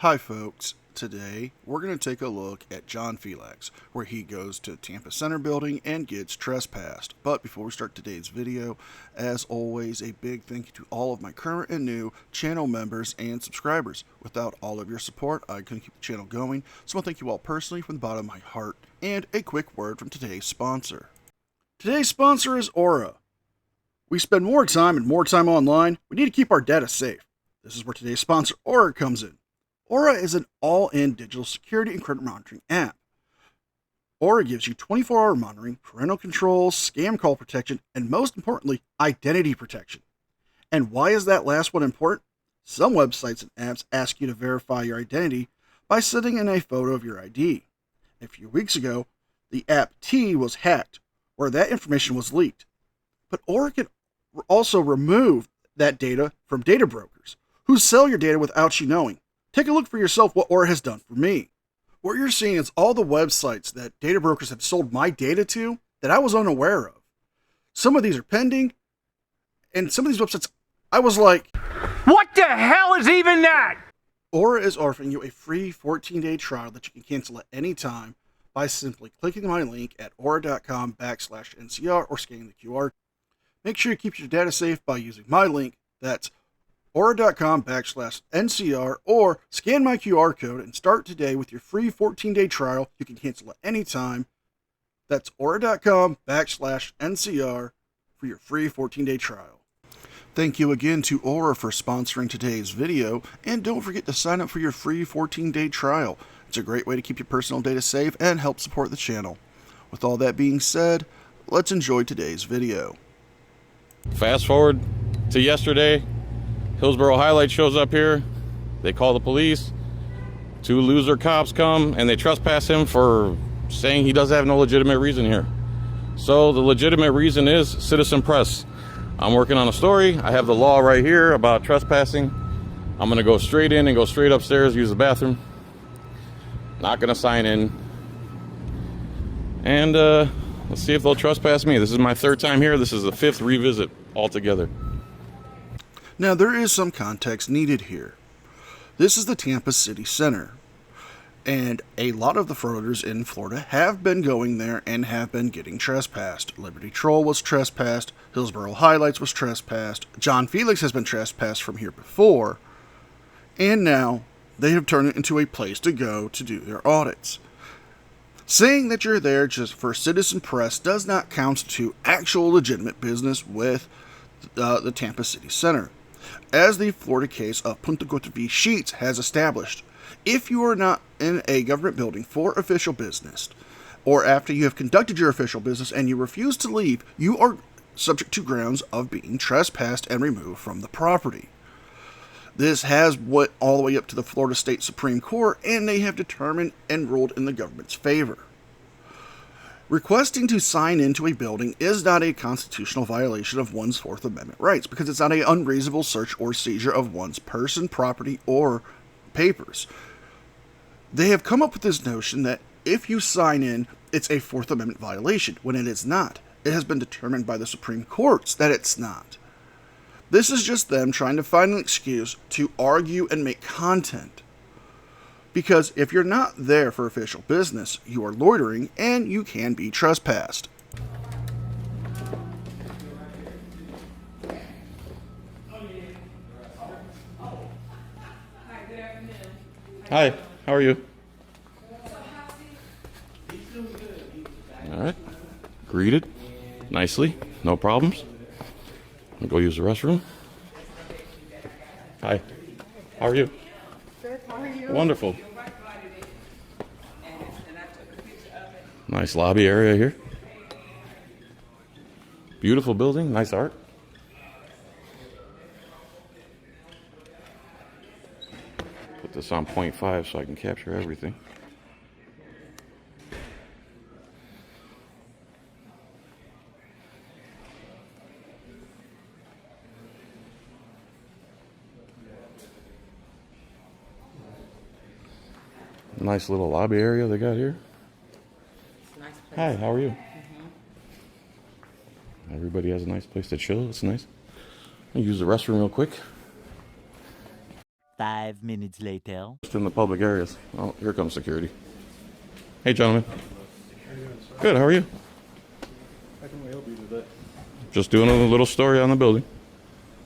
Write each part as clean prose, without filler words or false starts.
Hi folks, today we're going to take a look at John Felix, where he goes to Tampa Center building and gets trespassed. But before we start today's video, as always, a big thank you to all of my current and new channel members and subscribers. Without all of your support, I couldn't keep the channel going, so I want to thank you all personally from the bottom of my heart. And a quick word from today's sponsor. Today's sponsor is Aura. We spend more time and more time online. We need to keep our data safe. This is where today's sponsor, Aura, comes in. Aura is an all-in digital security and credit monitoring app. Aura gives you 24-hour monitoring, parental controls, scam call protection, and most importantly, identity protection. And why is that last one important? Some websites and apps ask you to verify your identity by sending in a photo of your ID. A few weeks ago, the app T was hacked, where that information was leaked. But Aura can also remove that data from data brokers, who sell your data without you knowing. Take a look for yourself what Aura has done for me. What you're seeing is all the websites that data brokers have sold my data to that I was unaware of. Some of these are pending, and some of these websites, I was like, what the hell is even that? Aura is offering you a free 14-day trial that you can cancel at any time by simply clicking my link at aura.com/NCR or scanning the QR. Make sure you keep your data safe by using my link. That's aura.com/NCR, or scan my QR code and start today with your free 14-day trial. You can cancel at any time. That's aura.com/NCR for your free 14-day trial. Thank you again to Aura for sponsoring today's video, and don't forget to sign up for your free 14-day trial. It's a great way to keep your personal data safe and help support the channel. With all that being said, let's enjoy today's video. Fast forward to yesterday. Hillsborough Highlight shows up here. They call the police. Two loser cops come and they trespass him for saying he doesn't have no legitimate reason here. So the legitimate reason is citizen press. I'm working on a story. I have the law right here about trespassing. I'm gonna go straight in and go straight upstairs, use the bathroom. Not gonna sign in. And let's see if they'll trespass me. This is my third time here. This is the fifth revisit altogether. Now, there is some context needed here. This is the Tampa City Center, and a lot of the frauditors in Florida have been going there and have been getting trespassed. Liberty Troll was trespassed, Hillsborough Highlights was trespassed, John Felix has been trespassed from here before, and now they have turned it into a place to go to do their audits. Saying that you're there just for citizen press does not constitute actual legitimate business with the Tampa City Center. As the Florida case of Punta Gorda v. Sheets has established, if you are not in a government building for official business, or after you have conducted your official business and you refuse to leave, you are subject to grounds of being trespassed and removed from the property. This has went all the way up to the Florida State Supreme Court, and they have determined and ruled in the government's favor. Requesting to sign into a building is not a constitutional violation of one's Fourth Amendment rights, because it's not an unreasonable search or seizure of one's person, property, or papers. They have come up with this notion that if you sign in, it's a Fourth Amendment violation, when it is not. It has been determined by the Supreme Courts that it's not. This is just them trying to find an excuse to argue and make content. Because if you're not there for official business, you are loitering and you can be trespassed. Hi, how are you? All right, greeted nicely, no problems. I'll go use the restroom. Hi, how are you? Good, how are you? Wonderful. Nice lobby area here. Beautiful building, nice art. Put this on 0.5 so I can capture everything. Nice little lobby area they got here. Nice place. Hi, how are you? Everybody has a nice place to chill. It's nice. I'll use the restroom real quick. 5 minutes later. Just in the public areas. Oh, here comes security. Hey, gentlemen. Good, how are you? How can we help you today? Just doing a little story on the building.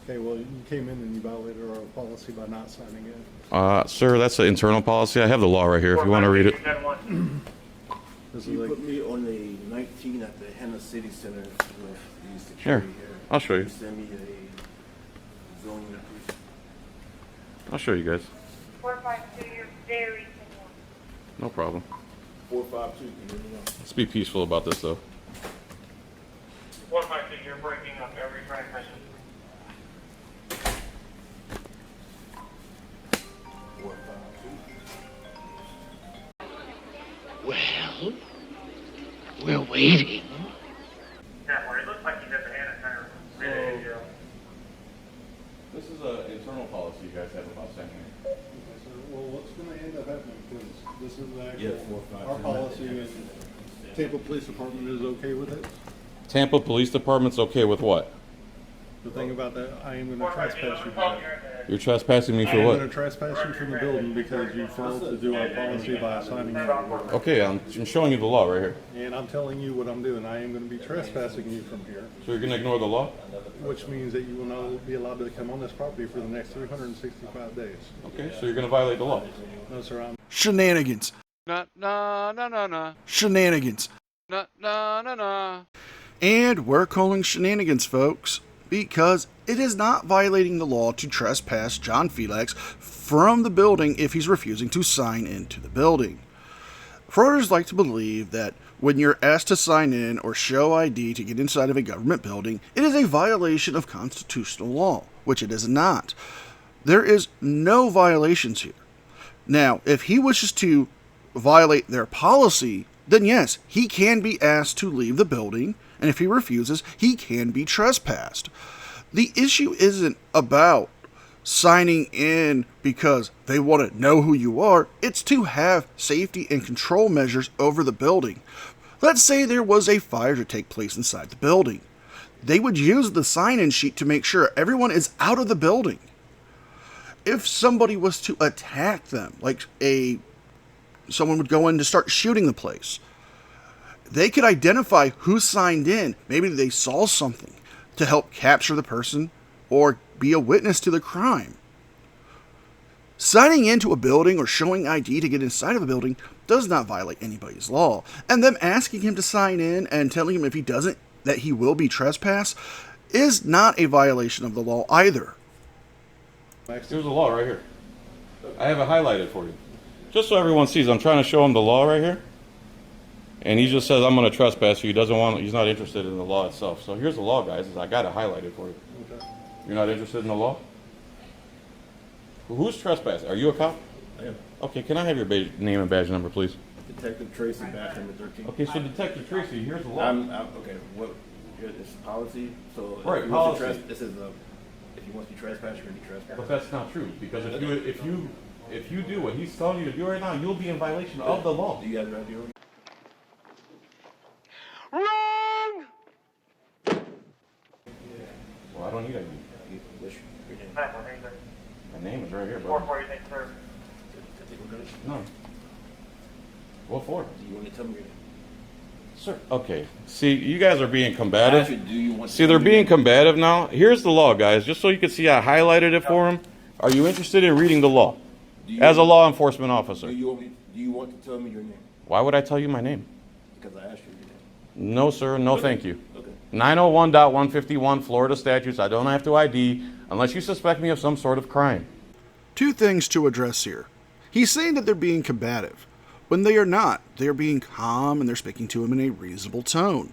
Okay, well, you came in and you violated our policy by not signing in. Sir, that's an internal policy. I have the law right here if you want to read it. This is You like, put me on the 19 at the Henna City Center with the Here, security here. I'll show you. Send me a zoning application. I'll show you guys. 452, you're very similar. No problem. 452, you hear me now? Let's be peaceful about this, though. 452, you're breaking up every transmission. 452. Well, we're waiting. Yeah, where it looks like he's at the Hannah Center. Really, yeah. This is an internal policy you guys have about sending it. well, what's going to end up happening? Because this is the Yeah, actual, 452. our policy, and Tampa Police Department is okay with it. Tampa Police Department's okay with what? The thing about that, I am going to trespass you. For You're trespassing me I for am what? going to trespass you from the building because you failed to do our policy by signing in. Okay, I'm showing you the law right here. And I'm telling you what I'm doing. I am going to be trespassing you from here, So you're going to ignore the law? which means that you will not be allowed to come on this property for the next 365 days. Okay, so you're going to violate the law. No, sir, I'm Shenanigans. No. Shenanigans. No. And we're calling shenanigans, folks, because it is not violating the law to trespass John Felix from the building if he's refusing to sign into the building. Frauditors like to believe that when you're asked to sign in or show ID to get inside of a government building, it is a violation of constitutional law, which it is not. There is no violations here. Now, if he wishes to violate their policy, then yes, he can be asked to leave the building, and if he refuses, he can be trespassed. The issue isn't about signing in because they want to know who you are. It's to have safety and control measures over the building. Let's say there was a fire to take place inside the building. They would use the sign-in sheet to make sure everyone is out of the building. If somebody was to attack them, like someone would go in to start shooting the place, they could identify who signed in. Maybe they saw something to help capture the person or be a witness to the crime. Signing into a building or showing ID to get inside of a building does not violate anybody's law. And them asking him to sign in and telling him if he doesn't, that he will be trespassed, is not a violation of the law either. Here's the law right here. I have it highlighted for you. Just so everyone sees, I'm trying to show him the law right here. And he just says, I'm going to trespass you. He's not interested in the law itself. So here's the law, guys. I got it highlighted for you. okay. You're not interested in the law? Who's trespassing? Are you a cop? I am. Okay, can I have your name and badge number, please? Detective Tracy, batch number 13. Okay, so Detective Tracy, here's the law. Okay, what, it's policy, so. Right, if you want to policy. this is if you want to be trespassed, you're going to be trespassed. But that's not true, because if you do what he's telling you to do right now, you'll be in violation of the law. Do you guys have an idea? Wrong! Well, I don't need ID. What's your name? My name is right here, bro. 446, sir. No. What for? Do you want to tell me your name? Sir. Okay. See, you guys are being combative. Actually, do you want to See, tell they're me being your name? combative now. Here's the law, guys, just so you can see I highlighted it for him. Are you interested in reading the law? As a law enforcement officer. Do you want to tell me your name? Why would I tell you my name? Because I asked you your name. No, sir. No, thank you. Okay. 901.151 Florida statutes. I don't have to ID unless you suspect me of some sort of crime. Two things to address here. He's saying that they're being combative, when they are not. They are being calm and they're speaking to him in a reasonable tone.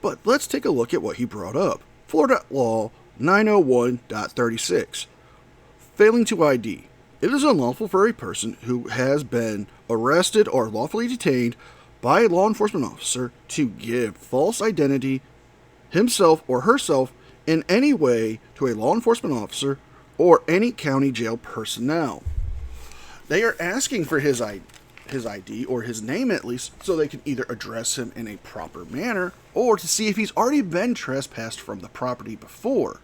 But let's take a look at what he brought up. Florida Law 901.36. Failing to ID. It is unlawful for a person who has been arrested or lawfully detained by a law enforcement officer to give false identity, himself or herself, in any way to a law enforcement officer or any county jail personnel. They are asking for his ID, or his name at least, so they can either address him in a proper manner or to see if he's already been trespassed from the property before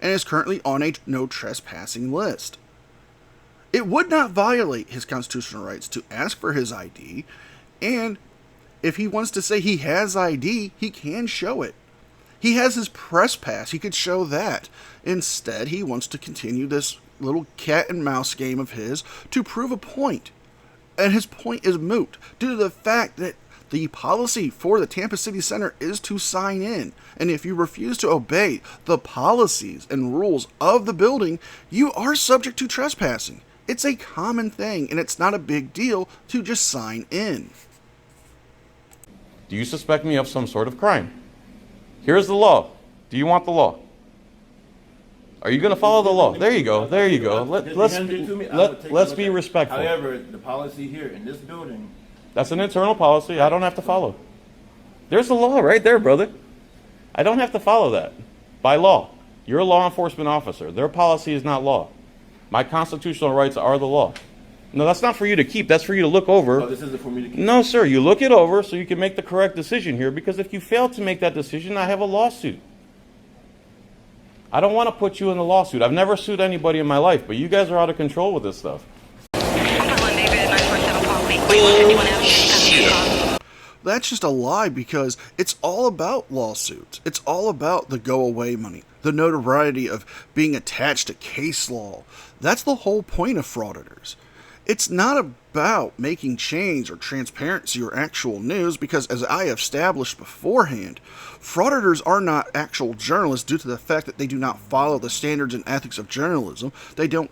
and is currently on a no trespassing list. It would not violate his constitutional rights to ask for his ID, and if he wants to say he has ID, he can show it. He has his press pass, he could show that. Instead, he wants to continue this little cat and mouse game of his to prove a point. And his point is moot due to the fact that the policy for the Tampa City Center is to sign in. And if you refuse to obey the policies and rules of the building, you are subject to trespassing. It's a common thing, and it's not a big deal to just sign in. Do you suspect me of some sort of crime? Here's the law. Do you want the law? Are you going to follow the law? There you go. There you go. Let's be respectful. However, the policy here in this building. That's an internal policy. I don't have to follow. There's the law right there, brother. I don't have to follow that. By law. You're a law enforcement officer. Their policy is not law. My constitutional rights are the law. No, that's not for you to keep. That's for you to look over. Oh, this isn't for me to keep. No, sir. You look it over so you can make the correct decision here, because if you fail to make that decision, I have a lawsuit. I don't want to put you in the lawsuit. I've never sued anybody in my life, but you guys are out of control with this stuff. That's just a lie, because it's all about lawsuits. It's all about the go-away money, the notoriety of being attached to case law. That's the whole point of frauditors. It's not about making change or transparency or actual news, because as I have established beforehand, frauditors are not actual journalists due to the fact that they do not follow the standards and ethics of journalism. They don't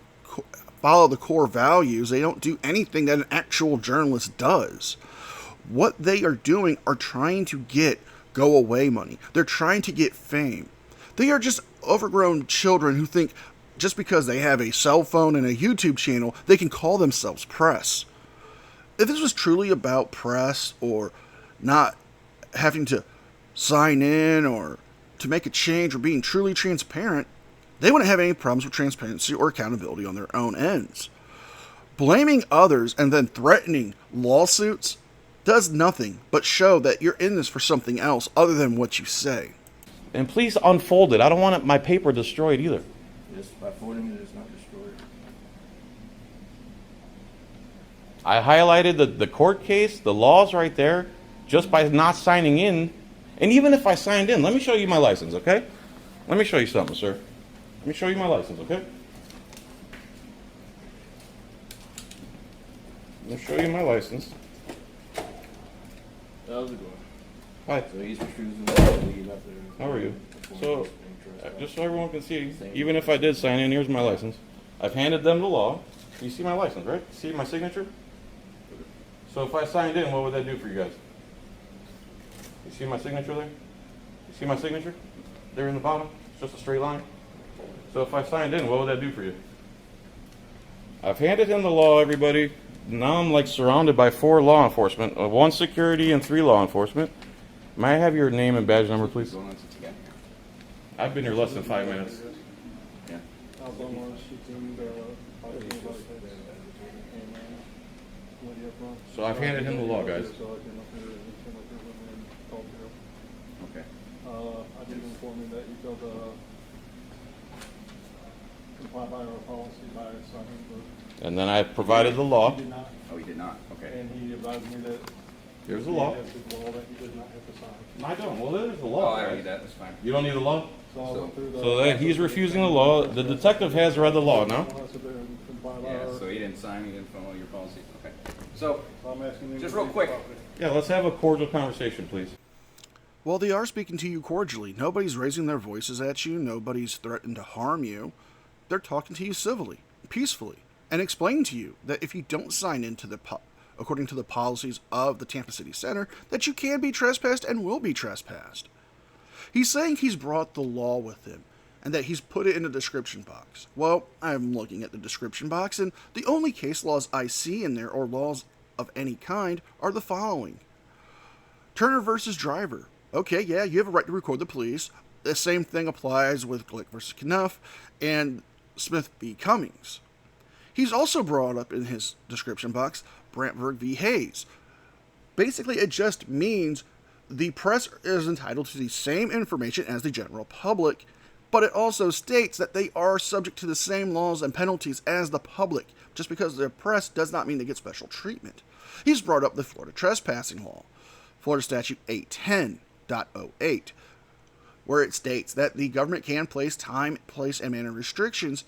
follow the core values. They don't do anything that an actual journalist does. What they are doing are trying to get go-away money. They're trying to get fame. They are just overgrown children who think just because they have a cell phone and a YouTube channel, they can call themselves press. If this was truly about press, or not having to sign in or to make a change or being truly transparent, they wouldn't have any problems with transparency or accountability on their own ends. Blaming others and then threatening lawsuits does nothing but show that you're in this for something else other than what you say. And please unfold it. I don't want my paper destroyed either. Yes, by folding it, it's not destroyed. I highlighted the court case, the laws right there, just by not signing in. And even if I signed in, let me show you my license, okay? Let me show you something, sir. Let me show you my license, okay? Let me show you my license. How's it going? Hi. So he's refusing to leave after. How are you? So, just so everyone can see, even if I did sign in, here's my license. I've handed them the law. You see my license, right? See my signature? So if I signed in, what would that do for you guys? You see my signature there? You see my signature? There in the bottom? It's just a straight line. So if I signed in, what would that do for you? I've handed him the law, everybody. Now I'm like surrounded by 4 law enforcement, 1 security and 3 law enforcement. May I have your name and badge number, please? I've been here less than 5 minutes. Yeah. So I've handed him the law, guys. Okay. I did inform you that you failed to comply by our policy by signing the. And then I provided the law. He did not. Oh, he did not, okay. And he advised me that. Here's the law. That he did not have to sign. I don't. Well, there's the Oh, law. I don't need that, that's fine. You don't need the law? So I went through the. So that he's refusing the law. The detective has read the law now. Yeah, so he didn't sign, he didn't follow your policy, okay. So, I'm asking him. just to real leave quick, the property. Yeah, let's have a cordial conversation, please. Well, they are speaking to you cordially. Nobody's raising their voices at you. Nobody's threatened to harm you. They're talking to you civilly, peacefully, and explaining to you that if you don't sign into according to the policies of the Tampa City Center, that you can be trespassed and will be trespassed. He's saying he's brought the law with him and that he's put it in the description box. Well, I'm looking at the description box, and the only case laws I see in there, or laws of any kind, are the following. Turner versus Driver. Okay, yeah, you have a right to record the police. The same thing applies with Glick versus Knuff and Smith v. Cummings. He's also brought up in his description box Brantberg v. Hayes. Basically, it just means the press is entitled to the same information as the general public, but it also states that they are subject to the same laws and penalties as the public. Just because they're oppressed does not mean they get special treatment. He's brought up the Florida trespassing law, Florida Statute 810.08, where it states that the government can place time, place, and manner restrictions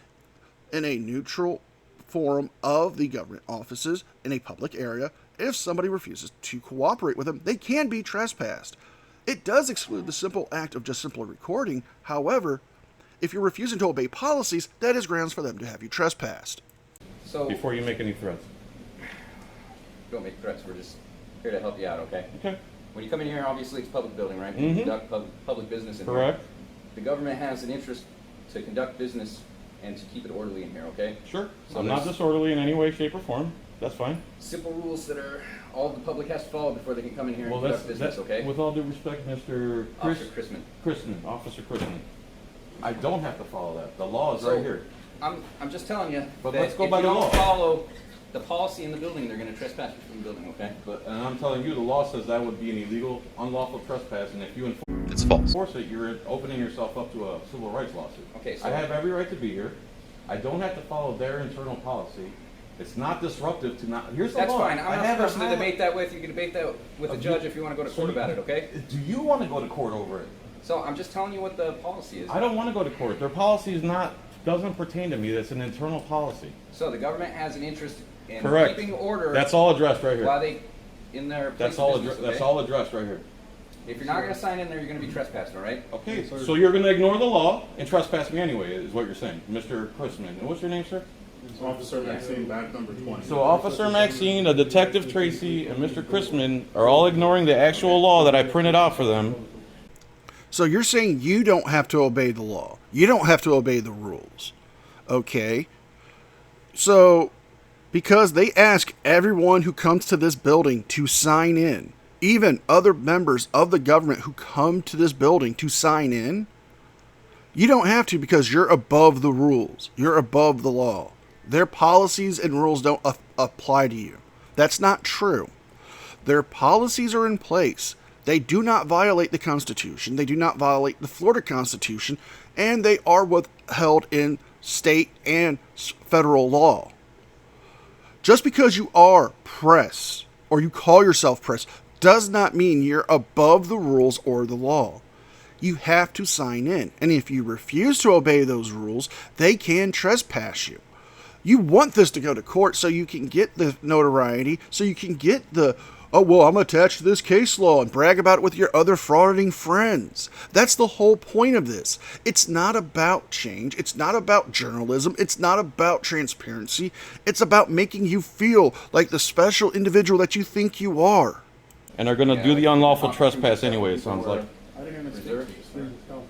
in a neutral forum of the government offices in a public area. If somebody refuses to cooperate with them, they can be trespassed. It does exclude the simple act of just simply recording. However, if you're refusing to obey policies, that is grounds for them to have you trespassed. So, Before you make any threats. don't make threats, we're just here to help you out, okay? Okay. When you come in here, obviously it's a public building, right? Mhm. You conduct public business in here. Correct. The government has an interest to conduct business and to keep it orderly in here, okay? Sure. So I'm not there's disorderly in any way, shape, or form. That's fine. simple rules that are all the public has to follow before they can come in here and Well, conduct business, okay? With all due respect, Mr. Officer Chrisman. Officer Chrisman. I don't have to follow that. The law is So, right here. I'm just telling you But that let's go if by you the don't law. follow the policy in the building, they're gonna trespass you from the building, okay? And I'm telling you, the law says that would be an illegal, unlawful trespass, and if you It's false. enforce it, you're opening yourself up to a civil rights lawsuit. Okay, so I have every right to be here. I don't have to follow their internal policy. It's not disruptive to not. Here's the that's law. fine. I'm not the person to debate that with. You can debate that with the judge if you want to go to court about it, okay? Do you want to go to court over it? So I'm just telling you what the policy is. I don't want to go to court. Their policy is not doesn't pertain to me. That's an internal policy. So the government has an interest in Correct. keeping order. That's all addressed right While here. they in their place That's of all. business, okay? That's all addressed right here. If you're not going to sign in there, you're going to be trespassed, all right? Okay. So you're going to ignore the law and trespass me anyway, is what you're saying, Mr. Chrisman. And what's your name, sir? Officer Maxine, badge number 20. So Officer Maxine, a Detective Tracy, and Mr. Chrisman are all ignoring the actual law that I printed out for them. So you're saying you don't have to obey the law. You don't have to obey the rules. Okay? So, because they ask everyone who comes to this building to sign in, even other members of the government who come to this building to sign in, you don't have to because you're above the rules. You're above the law. Their policies and rules don't apply to you. That's not true. Their policies are in place. They do not violate the Constitution. They do not violate the Florida Constitution, and they are withheld in state and federal law. Just because you are press or you call yourself press does not mean you're above the rules or the law. You have to sign in, and if you refuse to obey those rules, they can trespass you. You want this to go to court so you can get the notoriety, so you can get the, oh, well, I'm attached to this case law and brag about it with your other frauding friends. That's the whole point of this. It's not about change. It's not about journalism. It's not about transparency. It's about making you feel like the special individual that you think you are. And they're going to do the unlawful trespass anyway, it sounds like. I didn't even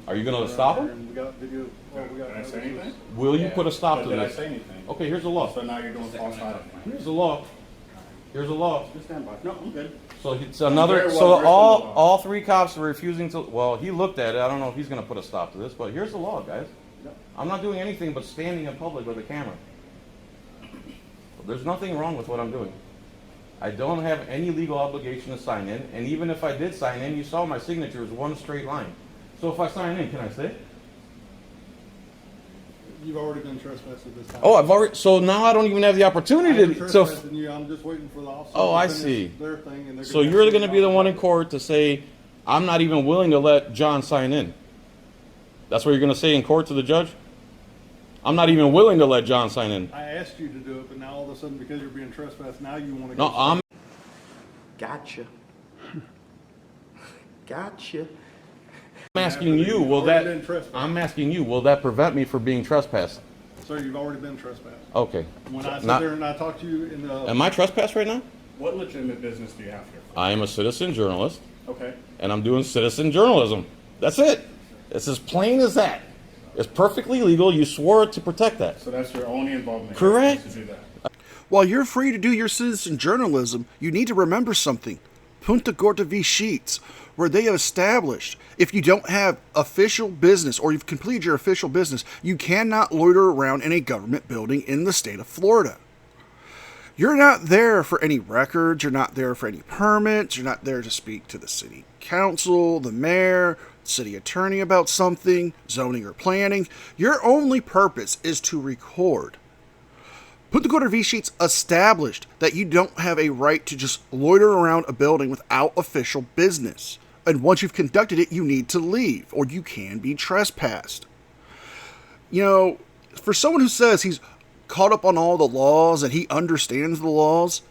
Are you going to stop them? We got video. Did I say anything? Will you put a stop to Did I this? say anything? Okay, here's the law. So now you're doing false idol. Here's the law. Here's the law. Just stand by. No, I'm good. So it's another. very well So versed in the law. all three cops are refusing to. Well, he looked at it. I don't know if he's going to put a stop to this, but here's the law, guys. I'm not doing anything but standing in public with a camera. There's nothing wrong with what I'm doing. I don't have any legal obligation to sign in, and even if I did sign in, you saw my signature is one straight line. So if I sign in, can I stay? You've already been trespassed at this time. Oh, I've already. So now I don't even have the opportunity I'm to. trespassing you. I'm just waiting for the officer. Oh, to I finish see. Their thing, and they're So you're going to be the one in court to say, I'm not even willing to let John sign in. That's what you're going to say in court to the judge? I'm not even willing to let John sign in. I asked you to do it, but now all of a sudden, because you're being trespassed, now you want to. No, I'm. Gotcha. Gotcha. I'm asking you, I'm asking you, will that prevent me from being trespassed? Sir, you've already been trespassed. Okay. When I sit Not- there and I talk to you in the. Am I trespassed right now? What legitimate business do you have here? I am a citizen journalist, Okay. and I'm doing citizen journalism. That's it. It's as plain as that. It's perfectly legal. You swore to protect that. So that's your only involvement. Correct. To do that. While you're free to do your citizen journalism, you need to remember something. Punta Gorda v. Sheets, where they have established if you don't have official business or you've completed your official business, you cannot loiter around in a government building in the state of Florida. You're not there for any records, you're not there for any permits, you're not there to speak to the city council, the mayor, city attorney about something, zoning or planning, your only purpose is to record. Put the quarter V sheets established that you don't have a right to just loiter around a building without official business. And once you've conducted it, you need to leave, or you can be trespassed. You know, for someone who says he's caught up on all the laws and he understands the laws,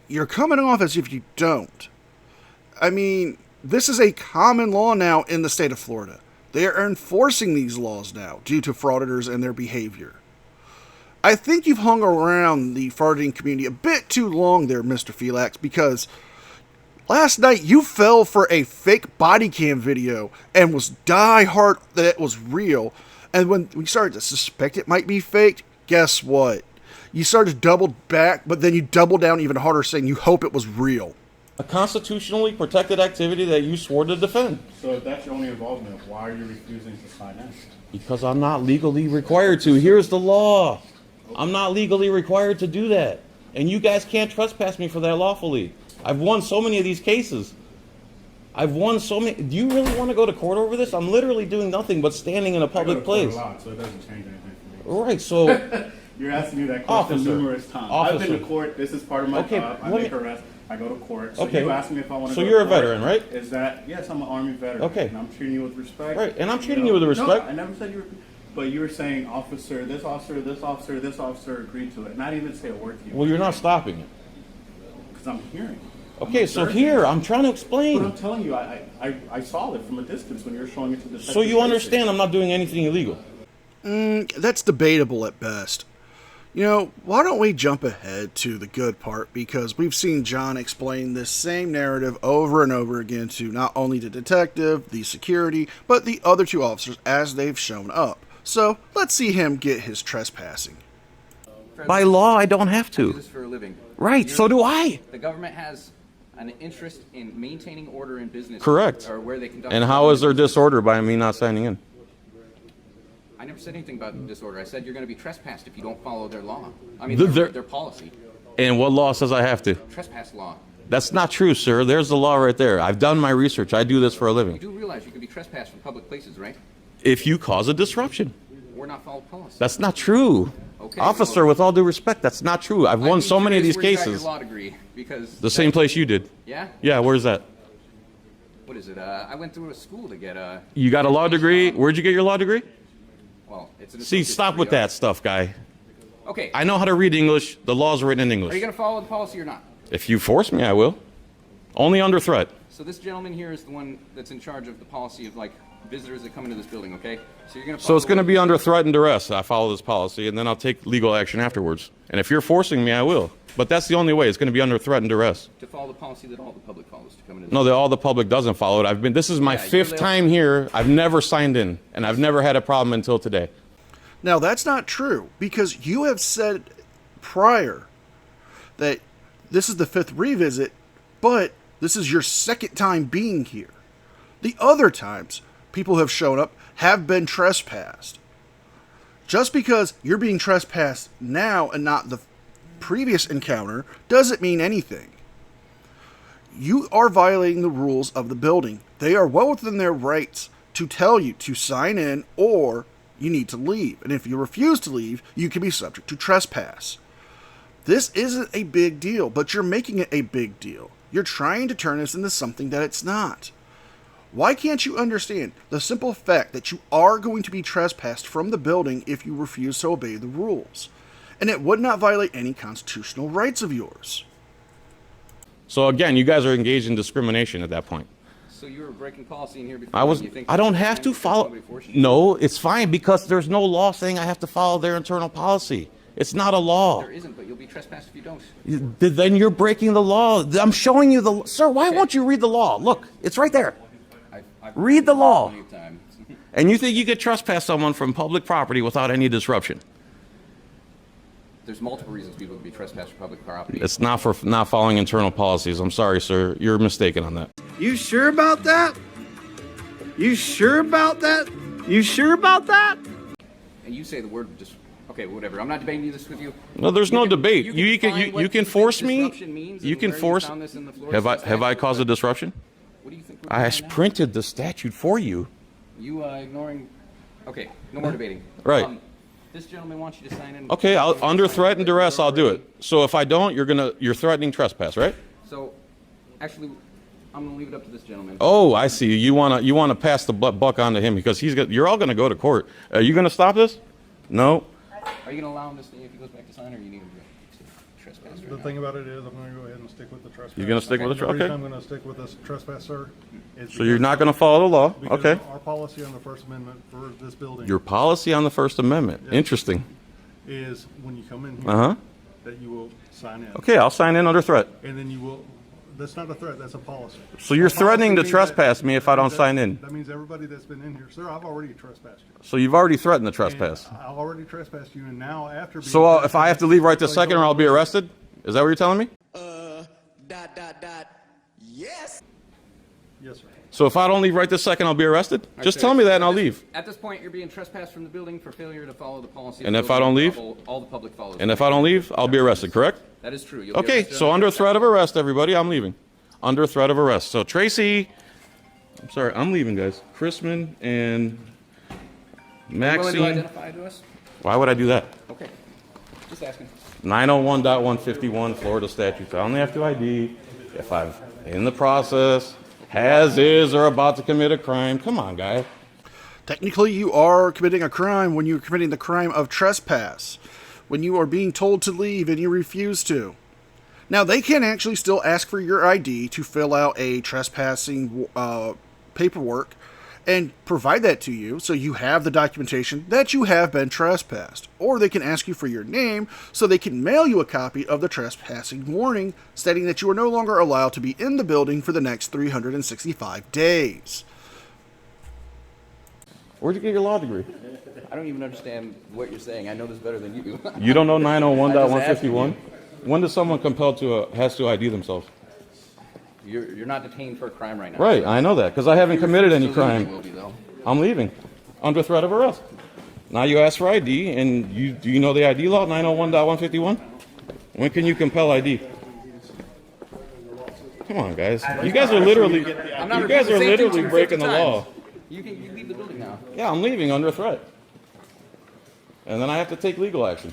you're coming off as if you don't. I mean, this is a common law now in the state of Florida. They are enforcing these laws now due to frauditors and their behavior. I think you've hung around the frauditing community a bit too long there, Mr. Felix, because last night you fell for a fake body cam video and was die hard that it was real. And when we started to suspect it might be faked, guess what? You started to double back, but then you doubled down even harder saying you hope it was real. A constitutionally protected activity that you swore to defend. So if that's your only involvement, why are you refusing to sign in? Because I'm not legally required to. Here's the law. I'm not legally required to do that. And you guys can't trespass me for that lawfully. I've won so many of these cases. I've won so many. Do you really want to go to court over this? I'm literally doing nothing but standing in a public place. So it doesn't change anything for me. Right, so... You're asking me that question Officer. numerous times. Officer. I've been to court. This is part of my job. I make arrests. I go to court. So Okay. you ask me if I want to So go you're to a court. veteran, right? Is that, yes, I'm an Army veteran. Okay. And I'm treating you with respect. Right, and I'm treating you with respect. No, I never said you were, but you were saying officer, this officer, this officer, this officer agreed to it. Not even say a word to you. Well, you're not stopping it. Because I'm hearing. Okay, so here, I'm trying to But explain. I'm telling you, I saw it from a distance when you were showing it to the So you understand I'm not doing anything illegal. That's debatable at best. You know, why don't we jump ahead to the good part, because we've seen John explain this same narrative over and over again to not only the detective, the security, but the other two officers as they've shown up. So let's see him get his trespassing. By law, I don't have I do to. this for a living. Right, so do I. The government has an interest in maintaining order in business. Correct. Or where they conduct. And how is there disorder by me not signing in? I never said anything about disorder. I said you're going to be trespassed if you don't follow their law. I mean, The- their policy. And what law says I have to? Trespass law. That's not true, sir. There's the law right there. I've done my research. I do this for a You living. do realize you can be trespassed from public places, right? If you cause a disruption. Or not follow policy. That's not true. Okay, Officer, well- with all due respect, that's not true. I've won so many of these Where you got cases. your law degree, because The same place you did. Yeah. Yeah, where's that? What is it? I went through a school to get a. You got a law degree? Where'd you get your law degree? Well, it's an. See, associate's stop with degree. that stuff, guy. Okay. I know how to read English. The law's written in Are you English. going to follow the policy or not? If you force me, I will. Only under threat. So this gentleman here is the one that's in charge of the policy of like visitors that come into this building. Okay. So you're going to. So it's going to be under threat and duress. I follow this policy, and then I'll take legal action afterwards. And if you're forcing me, I will. But that's the only way. It's going to be under threat and duress. To follow the policy that all the public follows to come into. No, all the public doesn't follow it. This is my Yeah, you're fifth the- time here. I've never signed in, and I've never had a problem until today. Now, that's not true, because you have said prior that this is the 5th revisit, but this is your 2nd time being here. The other times people have shown up have been trespassed. Just because you're being trespassed now and not the previous encounter doesn't mean anything. You are violating the rules of the building. They are well within their rights to tell you to sign in or you need to leave. And if you refuse to leave, you can be subject to trespass. This isn't a big deal, but you're making it a big deal. You're trying to turn this into something that it's not. Why can't you understand the simple fact that you are going to be trespassed from the building if you refuse to obey the rules? And it would not violate any constitutional rights of yours. So again, you guys are engaged in discrimination at that point. So you were breaking policy in here before. I don't have to follow. No, it's fine because there's no law saying I have to follow their internal policy. It's not a law. There isn't, but you'll be trespassed if you don't. Then you're breaking the law. I'm showing you the. Sir, why won't you read the law? Look, it's right there. I've Read the law. plenty of times. And you think you could trespass someone from public property without any disruption? There's multiple reasons people can be trespassed from public property. It's not for not following internal policies. I'm sorry, sir. You're mistaken on that. You sure about that? You sure about that? You sure about that? And you say the word just. Okay, whatever. I'm not debating this with you. No, there's no debate. You define can what you can force me. disruption means You and can where force. found this in the Florida Have I caused a disruption? What do you think? I printed the statute for you. You ignoring? Okay, no more debating. Right. This gentleman wants you to sign in. Okay, under threat and duress, I'll do it. So if I don't, you're threatening trespass, right? So, actually, I'm gonna leave it up to this gentleman. Oh, I see. You wanna pass the buck on to him because you're all gonna go to court. Are you gonna stop this? No. Are you gonna allow him to stay if he goes back to sign, or you need him to trespass? The thing about it is, I'm going to go ahead and stick with the trespass. You're gonna stick with the trespass? The reason I'm going to stick with this trespass, sir, is So you're not gonna follow the law? because Okay. our policy on the First Amendment for this building Your policy on the First Amendment. Yes. Interesting. is when you come in here, Uh-huh. that you will sign in. Okay, I'll sign in under threat. And then you will, that's not a threat, that's a policy. So you're A policy threatening to means trespass me if I don't sign in. That means everybody that's been in here, sir, I've already trespassed you. So you've already threatened to trespass. And I already trespassed you, and now after being So if I have to leave right this trespassed, second or I'll be arrested? Is that what you're telling me? Yes, sir. So if I don't leave right this second, I'll be arrested? Just sir. tell me that and I'll leave. At this point, you're being trespassed from the building for failure to follow the policy. of And the if I don't building. leave? All the public follows. And if I don't leave, I'll be arrested, correct? That is true. You'll be Okay, arrested so under under threat of arrest, everybody, I'm leaving. Under threat of arrest. So Tracy, I'm sorry, I'm leaving, guys. Chrisman and Are you willing to Maxine. identify to us? Why would I do that? Okay. Just asking. 901.151 Florida statutes. I only have to ID if I'm in the process, has, is, or about to commit a crime. Come on, guy. Technically, you are committing a crime when you're committing the crime of trespass. When you are being told to leave and you refuse to. Now, they can actually still ask for your ID to fill out a trespassing paperwork and provide that to you so you have the documentation that you have been trespassed. Or they can ask you for your name so they can mail you a copy of the trespassing warning stating that you are no longer allowed to be in the building for the next 365 days. Where'd you get your law degree? I don't even understand what you're saying. I know this better than you do. You don't know 901.151? When does someone compelled to has to ID themselves? You're not detained for a crime right now. Right, I know that because I haven't committed any You crime. will be, though. I'm leaving under threat of arrest. Now you ask for ID, and do you know the ID law 901.151? When can you compel ID? Come on, guys. You guys are literally breaking the law. You leave the building now. Yeah, I'm leaving under threat. And then I have to take legal action.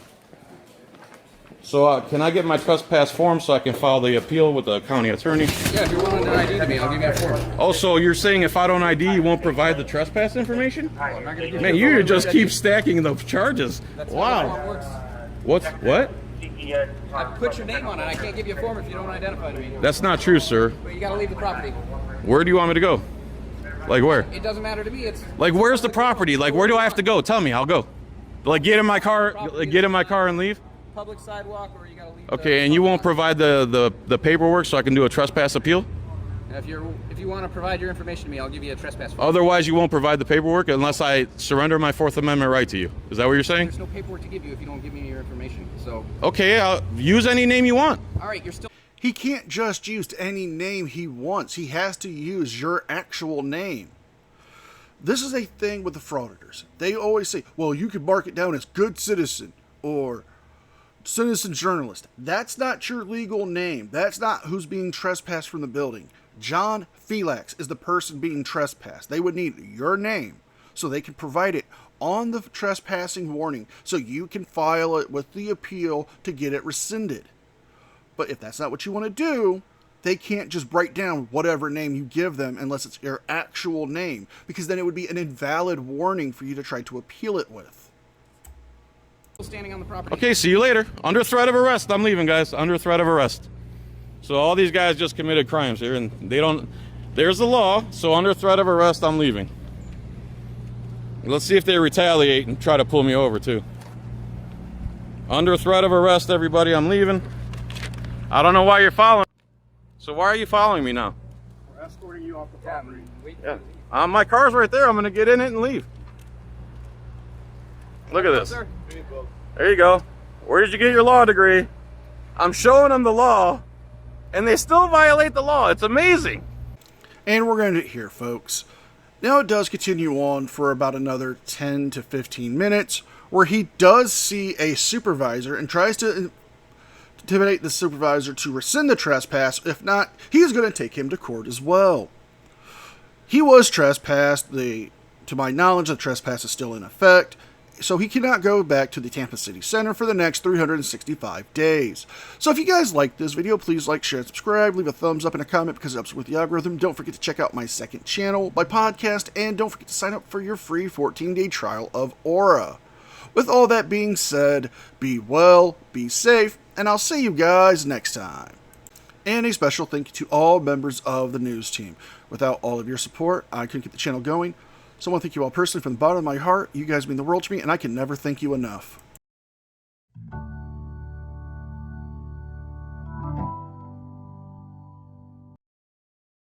So can I get my trespass form so I can file the appeal with the county attorney? Yeah, if you're willing to ID to me, I'll give you a form. Oh, so you're saying if I don't ID, you won't provide the trespass information? I'm not gonna give Man, you a you form. just keep stacking the charges. That's how the form Wow. works. What? I put your name on it. I can't give you a form if you don't identify to me. That's not true, sir. But you gotta leave the property. Where do you want me to go? Like where? It doesn't matter to me. It's Like where's the property? Like where do I have to go? Tell me, I'll go. Like get in my car, and leave? public sidewalk, or you gotta leave. Okay, and you won't provide the paperwork so I can do a trespass appeal? If you want to provide your information to me, I'll give you a trespass form. Otherwise, you won't provide the paperwork unless I surrender my Fourth Amendment right to you. Is that what you're saying? There's no paperwork to give you if you don't give me your information. So. Okay, I'll use any name you want. All right, you're still. He can't just use any name he wants. He has to use your actual name. This is a thing with the frauditors. They always say, well, you could mark it down as good citizen or citizen journalist. That's not your legal name. That's not who's being trespassed from the building. John Felix is the person being trespassed. They would need your name so they can provide it on the trespassing warning so you can file it with the appeal to get it rescinded. But if that's not what you want to do, they can't just write down whatever name you give them unless it's your actual name, because then it would be an invalid warning for you to try to appeal it with. Standing on the property. Okay, see you later. Under threat of arrest. I'm leaving, guys. Under threat of arrest. So all these guys just committed crimes here, and they don't... There's the law, so under threat of arrest, I'm leaving. Let's see if they retaliate and try to pull me over, too. Under threat of arrest, everybody, I'm leaving. I don't know why you're following. So why are you following me now? We're escorting you off the property. Yeah. My car's right there. I'm going to get in it and leave. Look at this. There you go. Where did you get your law degree? I'm showing them the law, and they still violate the law. It's amazing. And we're going to here, folks. Now it does continue on for about another 10 to 15 minutes, where he does see a supervisor and tries to intimidate the supervisor to rescind the trespass. If not, he is going to take him to court as well. He was trespassed. To my knowledge, the trespass is still in effect, so he cannot go back to the Tampa City Center for the next 365 days. So if you guys like this video, please like, share, and subscribe. Leave a thumbs up and a comment because it helps with the algorithm. Don't forget to check out my second channel, my podcast, and don't forget to sign up for your free 14-day trial of Aura. With all that being said, be well, be safe, and I'll see you guys next time. And a special thank you to all members of the news team. Without all of your support, I couldn't get the channel going. So I want to thank you all personally from the bottom of my heart. You guys mean the world to me, and I can never thank you enough.